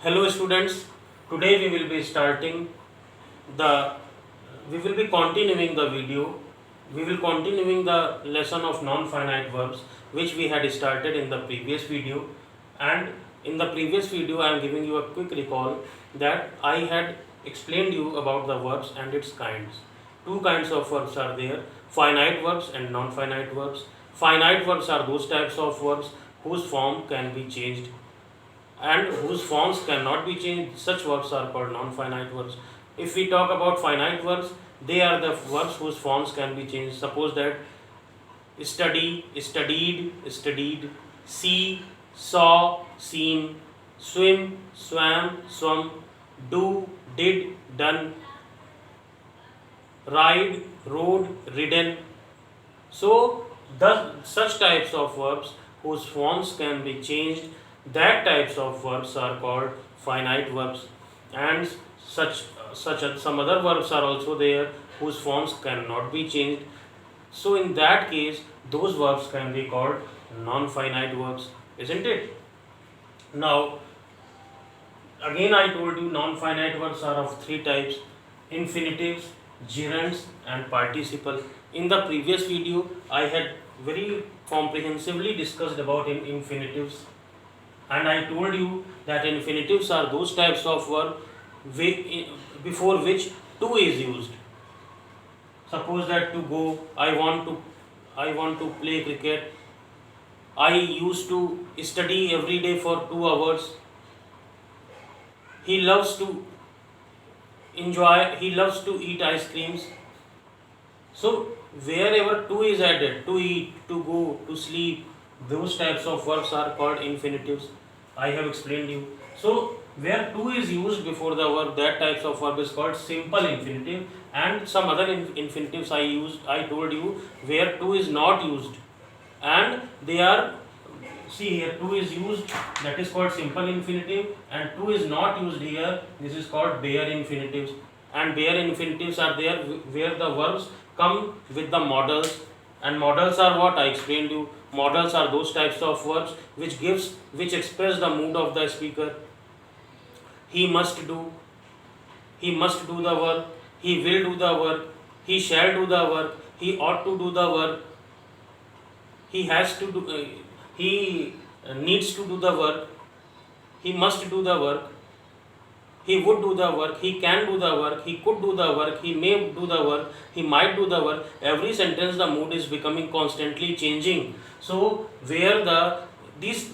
Hello students, today the we will be continuing the video. We will continuing the lesson of non-finite verbs which we had started in the previous video, and in the previous video I am giving you a quick recall that I had explained you about the verbs and its kinds. Two kinds of verbs are there: finite verbs and non-finite verbs. Finite verbs are those types of verbs whose form can be changed and whose forms cannot be changed. Such verbs are called non-finite verbs. If we talk about finite verbs, they are the verbs whose forms can be changed. Suppose that study, studied, studied, see, saw, seen, swim, swam, swum, do, did, done, ride, rode, ridden. So, such types of verbs whose forms can be changed, that types of verbs are called finite verbs, and some other verbs are also there whose forms cannot be changed. So, in that case, those verbs can be called non-finite verbs, isn't it? Now, again, I told you non-finite verbs are of three types: infinitives, gerunds, and participle. In the previous video, I had very comprehensively discussed about infinitives, and I told you that infinitives are those types of verb before which to is used. Suppose that to go, I want to play cricket. I used to study every day for 2 hours. He loves to he loves to eat ice creams. So wherever to is added, to eat, to go, to sleep, those types of verbs are called infinitives. I have explained you. So where to is used before the verb, that types of verb is called simple infinitive, and some other infinitives I told you where to is not used, and they are, see here, to is used, that is called simple infinitive, and to is not used here, this is called bare infinitives. And bare infinitives are there where the verbs come with the modals, and modals are what I explained you. Modals are those types of verbs which express the mood of the speaker. He must do, he must do the work, he will do the work, he shall do the work, he ought to do the work, he has to do, he needs to do the work, he must do the work, he would do the work, he can do the work, he could do the work, he may do the work, he might do the work. Every sentence the mood is becoming constantly changing. So where these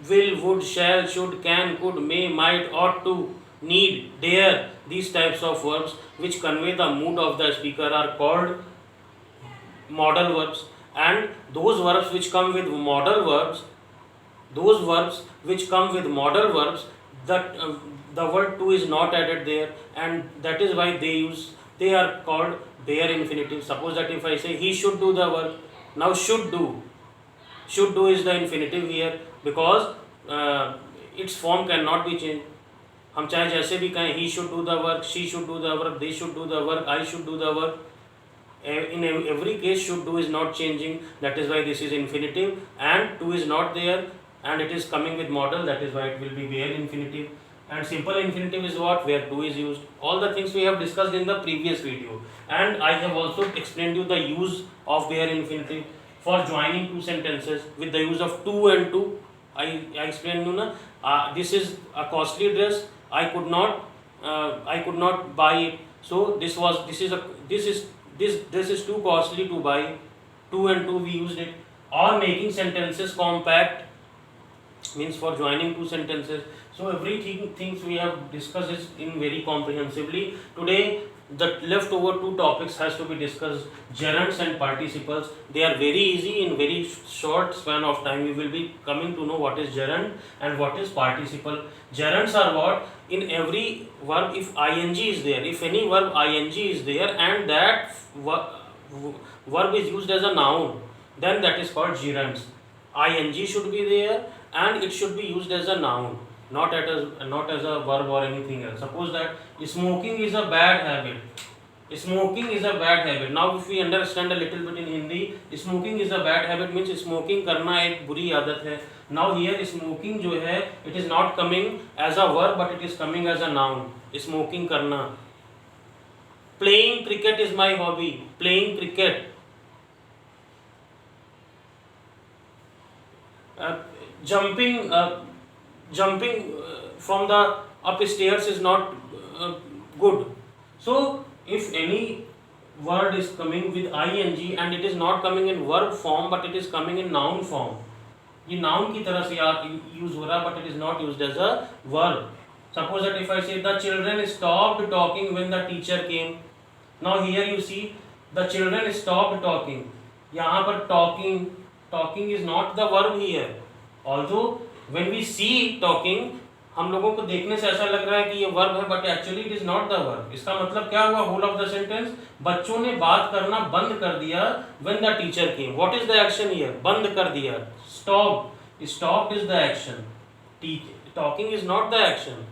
will, would, shall, should, can, could, may, might, ought to, need, dare, these types of verbs which convey the mood of the speaker are called modal verbs. And those verbs which come with modal verbs, those verbs which come with modal verbs, that the word to is not added there, and that is why they are called bare infinitive. Suppose that if I say he should do the work, now should do is the infinitive here, because its form cannot be changed. हम चाहे जैसे भी कहें, he should do the work, she should do the work, they should do the work, I should do the work, in every case should do is not changing. That is why this is infinitive, and to is not there, and it is coming with modal, that is why it will be bare infinitive. And simple infinitive is what, where to is used. All the things we have discussed in the previous video, and I have also explained you the use of bare infinitive for joining two sentences with the use of to and to. I explained you na, this is a costly dress, I could not buy it. So this is too costly to buy. To and to we used it. Or making sentences compact means for joining two sentences. So everything things we have discussed is in very comprehensively. Today the leftover two topics has to be discussed: gerunds and participles. They are very easy. In very short span of time we will be coming to know what is gerund and what is participle. Gerunds are what, in every verb if ing is there, if any verb ing is there and that verb is used as a noun, then that is called gerunds. Ing should be there and it should be used as a noun, not as a verb or anything else. Suppose that smoking is a bad habit, Smoking is a bad habit. Now if we understand a little bit in Hindi, smoking is a bad habit means smoking करना एक बुरी आदत है. Now here smoking जो है, it is not coming as a verb but it is coming as a noun. Smoking करना. Playing cricket is my hobby. Playing cricket. Jumping from the upstairs is not good. So if any word is coming with ing and it is not coming in verb form but it is coming in noun form, ये noun की तरह से use हो रहा but it is not used as a verb. Suppose that if I say the children stopped talking when the teacher came. Now here you see the children stopped talking. यहाँ पर talking is not the verb here. Although when we see talking, हम लोगों को देखने से ऐसा लग रहा है कि ये वर्ब है but actually it is not the verb. इसका मतलब क्या हुआ? होल ऑफ द सेंटेंस, बच्चों ने बात करना बंद कर दिया when the teacher came. What is the action here? बंद कर दिया. Stop is the action. Talking is not the action.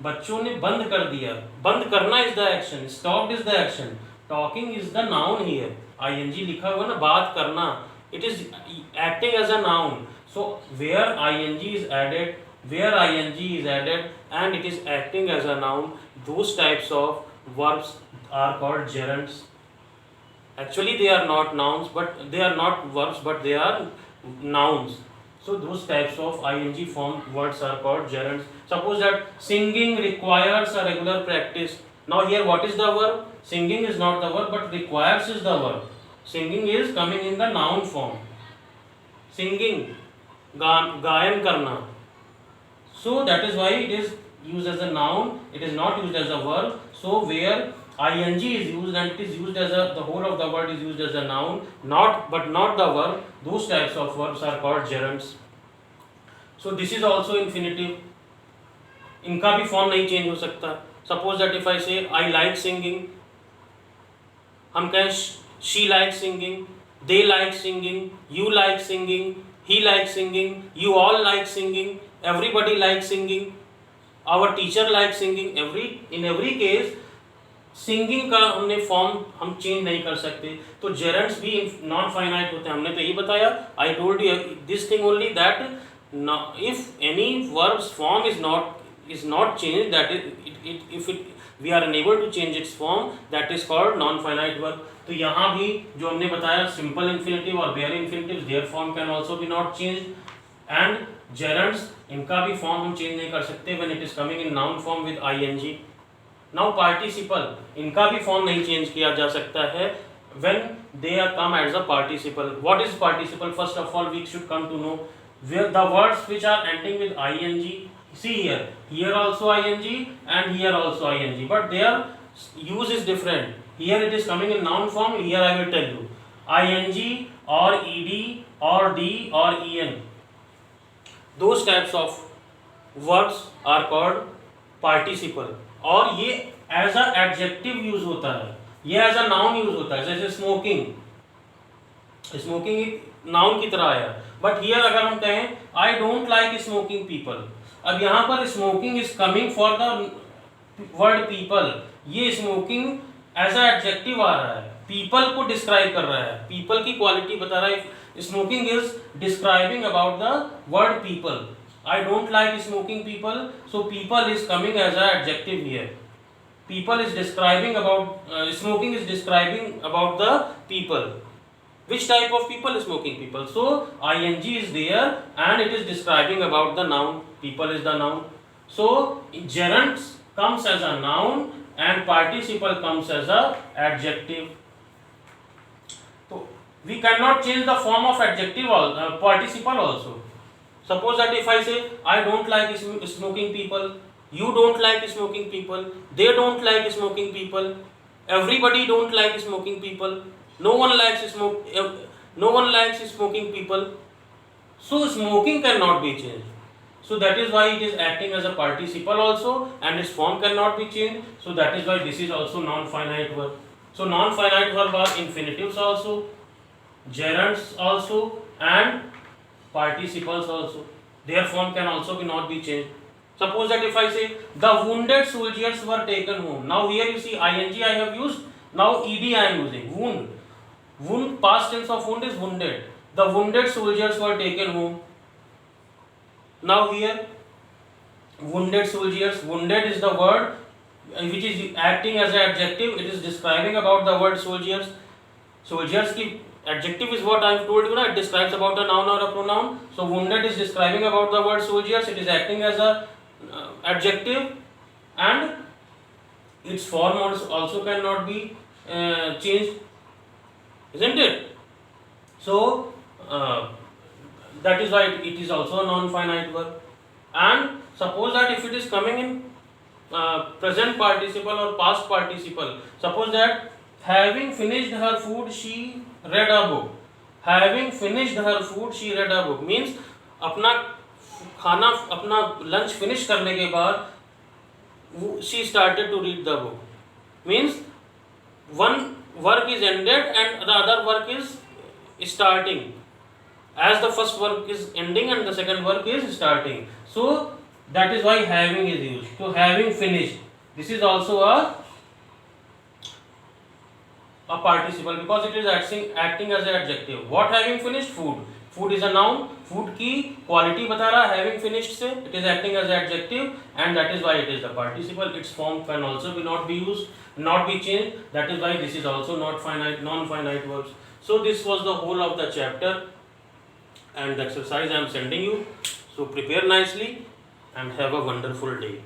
बच्चों ने बंद कर दिया. बंद करना is the action. Stop is the action. Talking is the noun here. ING लिखा हुआ ना, बात करना. It is acting as a noun. So where ING is added, where ing is added and it is acting as a noun, those types of verbs are called gerunds. Actually they are not nouns, but they are not verbs but they are nouns. So those types of ing formed words are called gerunds. Suppose that singing requires a regular practice. Now here what is the verb? Singing is not the verb but requires is the verb. Singing is coming in the noun form. Singing, गायन करना. So that is why it is used as a noun. It is not used as a verb. So where ing is used and it is used as the whole of the word is used as a noun, but not the verb. Those types of verbs are called gerunds. So this is also infinitive. इनका भी form नहीं change हो सकता. Suppose that if I say I like singing, हम कहें she likes singing, they like singing, you like singing, he likes singing, you all like singing. Everybody likes singing. Our teacher likes singing. In every case singing का हमने form हम change नहीं कर सकते. तो जेरंड्स भी नॉन फाइनाइट होते हैं. हमने तो यही बताया. I told you this thing only that if any verbs form is not change, that if it we are unable to change its form, that is called non finite verb. तो यहाँ भी जो हमने बताया सिंपल इन्फिनिटिव और bare infinitive, their form can also be not change. And gerunds, इनका भी form हम चेंज नहीं कर सकते when it is coming in noun form with ING. Now participle, इनका भी फॉर्म नहीं चेंज किया जा सकता है when they are come as a participle. What is participle? First of all we should come to know the words which are ending with ING. See here also ing and here also ing, but their use is different. Here it is coming in noun form. Here I will tell you ing or ed or d or en. Those types of words are called participle. और ये as a adjective use होता है, ये as a noun use होता है. जैसे smoking, smoking एक noun की तरह आया. बट हियर अगर हम कहें I don't like smoking people, अब यहाँ पर smoking is coming for the word people. ये स्मोकिंग एज अ एडजेक्टिव आ रहा है, पीपल को डिस्क्राइब कर रहा है, पीपल की क्वालिटी बता रहा है. Smoking is describing about the word people. I don't like smoking people, so people is coming as an adjective here. People is describing about smoking is describing about the people. Which type of people? Smoking people. So ing is there and it is describing about the noun. People is the noun. So gerunds comes as a noun and participle comes as a adjective. So we cannot change the form of adjective participle also. Suppose that if I say I don't like smoking people, you don't like smoking people, they don't like smoking people, everybody don't like smoking people, no one likes smoking people. So smoking cannot be changed. So that is why it is acting as a participle also and its form cannot be changed. So that is why this is also non-finite verb. So non-finite verb are infinitives also, gerunds also and participles also. Their form can also not be changed. Suppose that if I say the wounded soldiers were taken home. Now here you see ing I have used Now ed I am using. Wound. Wound, past tense of wound is wounded. The wounded soldiers were taken home. Now here, wounded soldiers. Wounded is the word which is acting as an adjective. It is describing about the word soldiers. Soldiers की adjective is what I have told you na, it describes about a noun or a pronoun. So wounded is describing about the word soldiers, it is acting as a adjective, and its form also cannot be changed, isn't it? So that is why it is also a non-finite verb. And suppose that if it is coming in present participle or past participle, suppose that having finished her food she read a book. Having finished her food she read a book means अपना खाना अपना lunch finish करने के बाद she started to read the book. Means one work is ended and the other work is starting, as the first work is ending and the second work is starting. So that is why having is used. So having finished, this is also a participle because it is acting as an adjective. What having finished? Food. Food is a noun. Food की quality बता रहा है having finished से. It is acting as an adjective and that is why it is the participle. Its form can also not be used, not be changed. That is why this is also not finite, non-finite verbs. So this was the whole of the chapter and the exercise I am sending you. So prepare nicely and have a wonderful day.